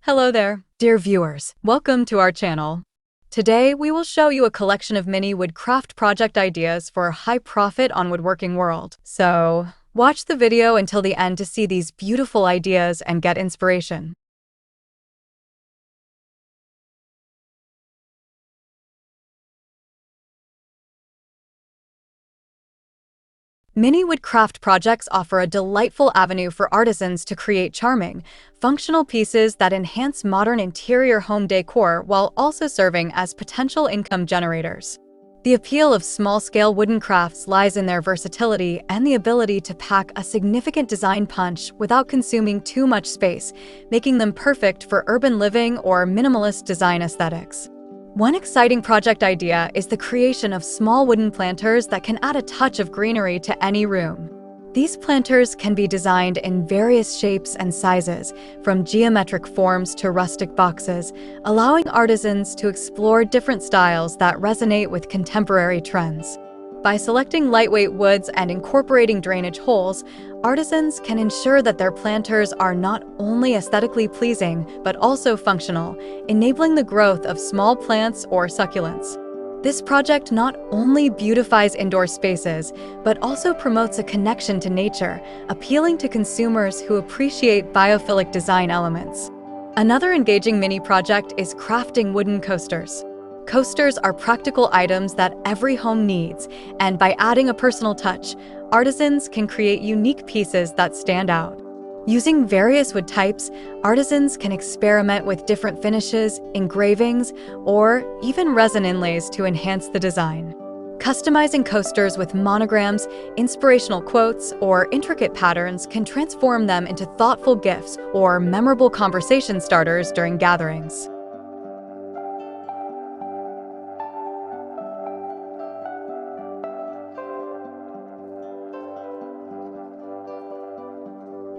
Hello there, dear viewers. Welcome to our channel. Today, we will show you a collection of mini woodcraft project ideas for high profit on woodworking world. So, watch the video until the end to see these beautiful ideas and get inspiration. Mini woodcraft projects offer a delightful avenue for artisans to create charming, functional pieces that enhance modern interior home decor while also serving as potential income generators. The appeal of small-scale wooden crafts lies in their versatility and the ability to pack a significant design punch without consuming too much space, making them perfect for urban living or minimalist design aesthetics. One exciting project idea is the creation of small wooden planters that can add a touch of greenery to any room. These planters can be designed in various shapes and sizes, from geometric forms to rustic boxes, allowing artisans to explore different styles that resonate with contemporary trends. By selecting lightweight woods and incorporating drainage holes, artisans can ensure that their planters are not only aesthetically pleasing, but also functional, enabling the growth of small plants or succulents. This project not only beautifies indoor spaces, but also promotes a connection to nature, appealing to consumers who appreciate biophilic design elements. Another engaging mini project is crafting wooden coasters. Coasters are practical items that every home needs, and by adding a personal touch, artisans can create unique pieces that stand out. Using various wood types, artisans can experiment with different finishes, engravings, or even resin inlays to enhance the design. Customizing coasters with monograms, inspirational quotes, or intricate patterns can transform them into thoughtful gifts or memorable conversation starters during gatherings.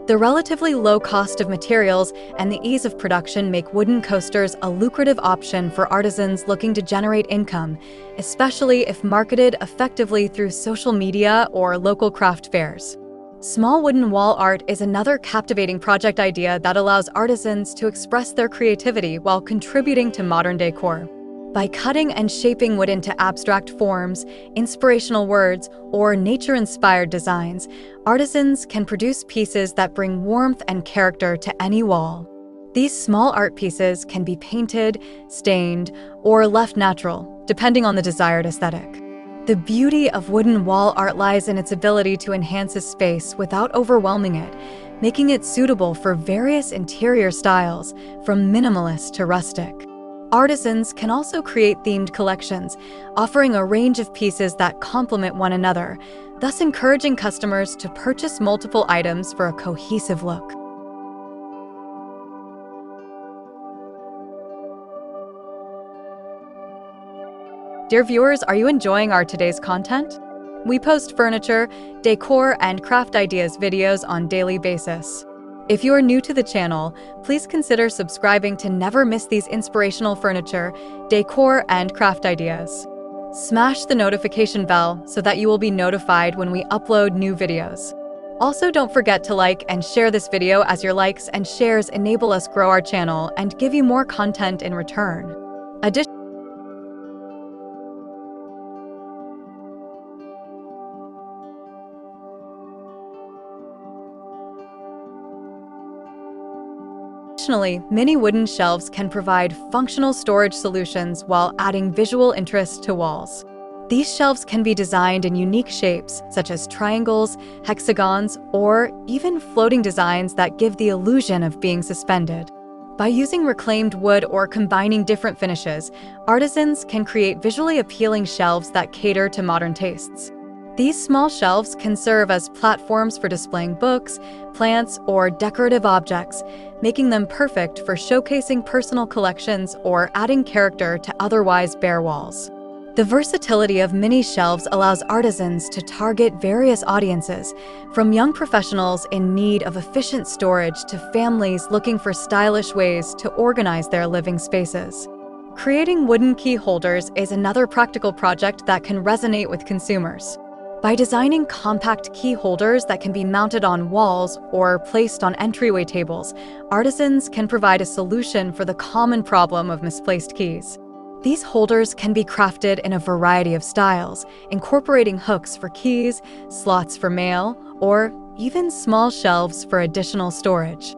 The relatively low cost of materials and the ease of production make wooden coasters a lucrative option for artisans looking to generate income, especially if marketed effectively through social media or local craft fairs. Small wooden wall art is another captivating project idea that allows artisans to express their creativity while contributing to modern decor. By cutting and shaping wood into abstract forms, inspirational words, or nature-inspired designs, artisans can produce pieces that bring warmth and character to any wall. These small art pieces can be painted, stained, or left natural, depending on the desired aesthetic. The beauty of wooden wall art lies in its ability to enhance a space without overwhelming it, making it suitable for various interior styles, from minimalist to rustic. Artisans can also create themed collections, offering a range of pieces that complement one another, thus encouraging customers to purchase multiple items for a cohesive look. Dear viewers, are you enjoying our today's content? We post furniture, decor, and craft ideas videos on daily basis. If you are new to the channel, please consider subscribing to never miss these inspirational furniture, decor, and craft ideas. Smash the notification bell so that you will be notified when we upload new videos. Also, don't forget to like and share this video, as your likes and shares enable us grow our channel and give you more content in return. Additionally, many wooden shelves can provide functional storage solutions while adding visual interest to walls. These shelves can be designed in unique shapes, such as triangles, hexagons, or even floating designs that give the illusion of being suspended. By using reclaimed wood or combining different finishes, artisans can create visually appealing shelves that cater to modern tastes. These small shelves can serve as platforms for displaying books, plants, or decorative objects, making them perfect for showcasing personal collections or adding character to otherwise bare walls. The versatility of mini shelves allows artisans to target various audiences, from young professionals in need of efficient storage to families looking for stylish ways to organize their living spaces. Creating wooden key holders is another practical project that can resonate with consumers. By designing compact key holders that can be mounted on walls or placed on entryway tables, artisans can provide a solution for the common problem of misplaced keys. These holders can be crafted in a variety of styles, incorporating hooks for keys, slots for mail, or even small shelves for additional storage.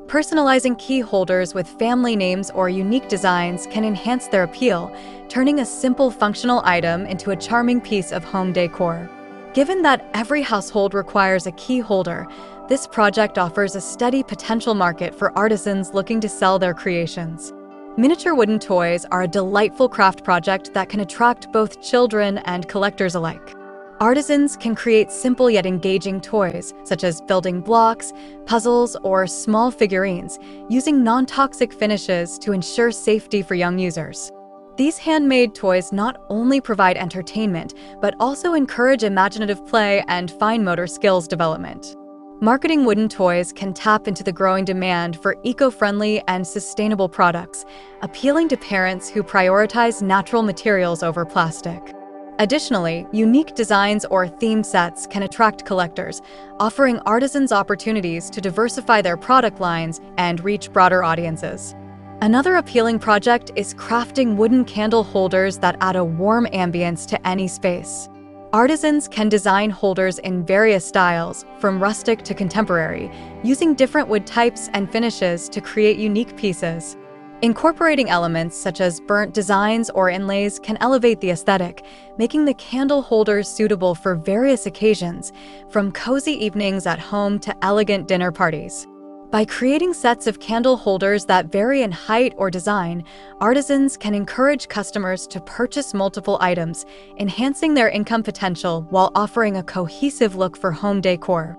Personalizing key holders with family names or unique designs can enhance their appeal, turning a simple functional item into a charming piece of home decor. Given that every household requires a key holder, this project offers a steady potential market for artisans looking to sell their creations. Miniature wooden toys are a delightful craft project that can attract both children and collectors alike. Artisans can create simple yet engaging toys, such as building blocks, puzzles, or small figurines, using non-toxic finishes to ensure safety for young users. These handmade toys not only provide entertainment, but also encourage imaginative play and fine motor skills development. Marketing wooden toys can tap into the growing demand for eco-friendly and sustainable products, appealing to parents who prioritize natural materials over plastic. Additionally, unique designs or theme sets can attract collectors, offering artisans opportunities to diversify their product lines and reach broader audiences. Another appealing project is crafting wooden candle holders that add a warm ambience to any space. Artisans can design holders in various styles, from rustic to contemporary, using different wood types and finishes to create unique pieces. Incorporating elements such as burnt designs or inlays can elevate the aesthetic, making the candle holders suitable for various occasions, from cozy evenings at home to elegant dinner parties. By creating sets of candle holders that vary in height or design, artisans can encourage customers to purchase multiple items, enhancing their income potential while offering a cohesive look for home decor.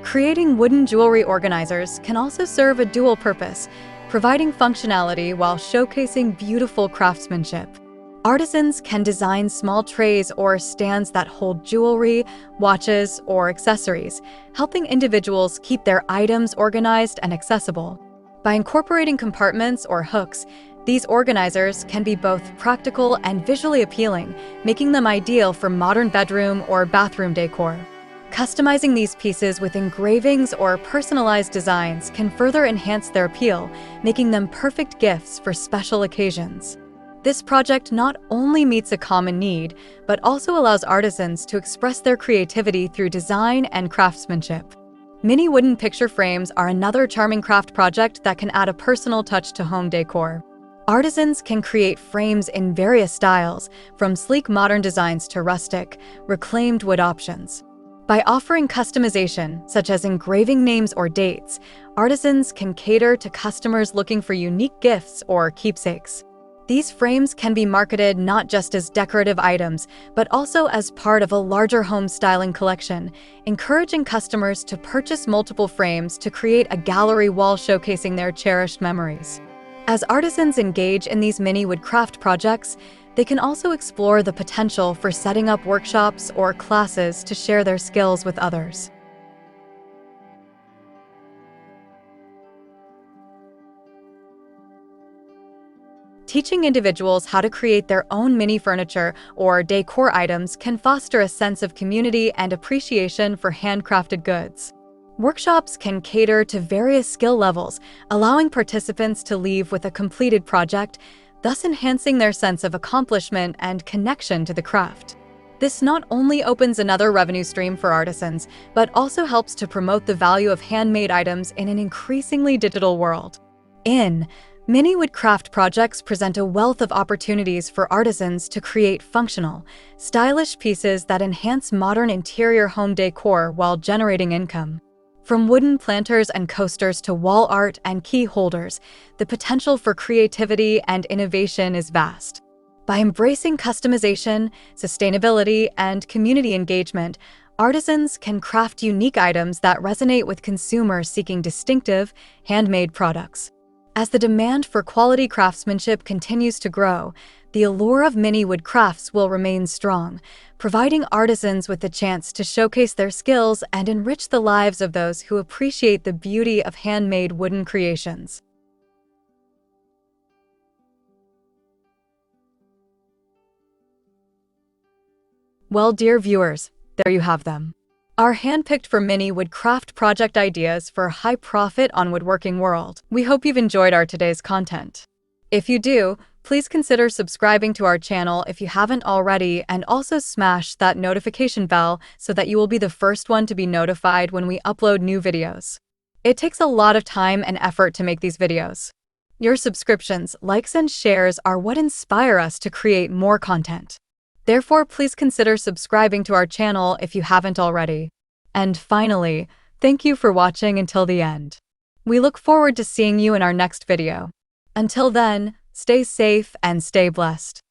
Creating wooden jewelry organizers can also serve a dual purpose, providing functionality while showcasing beautiful craftsmanship. Artisans can design small trays or stands that hold jewelry, watches, or accessories, helping individuals keep their items organized and accessible. By incorporating compartments or hooks, these organizers can be both practical and visually appealing, making them ideal for modern bedroom or bathroom decor. Customizing these pieces with engravings or personalized designs can further enhance their appeal, making them perfect gifts for special occasions. This project not only meets a common need, but also allows artisans to express their creativity through design and craftsmanship. Mini wooden picture frames are another charming craft project that can add a personal touch to home decor. Artisans can create frames in various styles, from sleek modern designs to rustic, reclaimed wood options. By offering customization, such as engraving names or dates, artisans can cater to customers looking for unique gifts or keepsakes. These frames can be marketed not just as decorative items, but also as part of a larger home styling collection, encouraging customers to purchase multiple frames to create a gallery wall showcasing their cherished memories. As artisans engage in these mini woodcraft projects, they can also explore the potential for setting up workshops or classes to share their skills with others. Teaching individuals how to create their own mini furniture or decor items can foster a sense of community and appreciation for handcrafted goods. Workshops can cater to various skill levels, allowing participants to leave with a completed project, thus enhancing their sense of accomplishment and connection to the craft. This not only opens another revenue stream for artisans, but also helps to promote the value of handmade items in an increasingly digital world. Many woodcraft projects present a wealth of opportunities for artisans to create functional, stylish pieces that enhance modern interior home decor while generating income. From wooden planters and coasters to wall art and key holders, the potential for creativity and innovation is vast. By embracing customization, sustainability, and community engagement, artisans can craft unique items that resonate with consumers seeking distinctive, handmade products. As the demand for quality craftsmanship continues to grow, the allure of mini wood crafts will remain strong, providing artisans with the chance to showcase their skills and enrich the lives of those who appreciate the beauty of handmade wooden creations. Well, dear viewers, there you have them. Our handpicked for mini wood craft project ideas for high profit on woodworking world. We hope you've enjoyed our today's content. If you do, please consider subscribing to our channel if you haven't already, and also smash that notification bell so that you will be the first one to be notified when we upload new videos. It takes a lot of time and effort to make these videos. Your subscriptions, likes, and shares are what inspire us to create more content. Therefore, please consider subscribing to our channel if you haven't already. And finally, thank you for watching until the end. We look forward to seeing you in our next video. Until then, stay safe and stay blessed.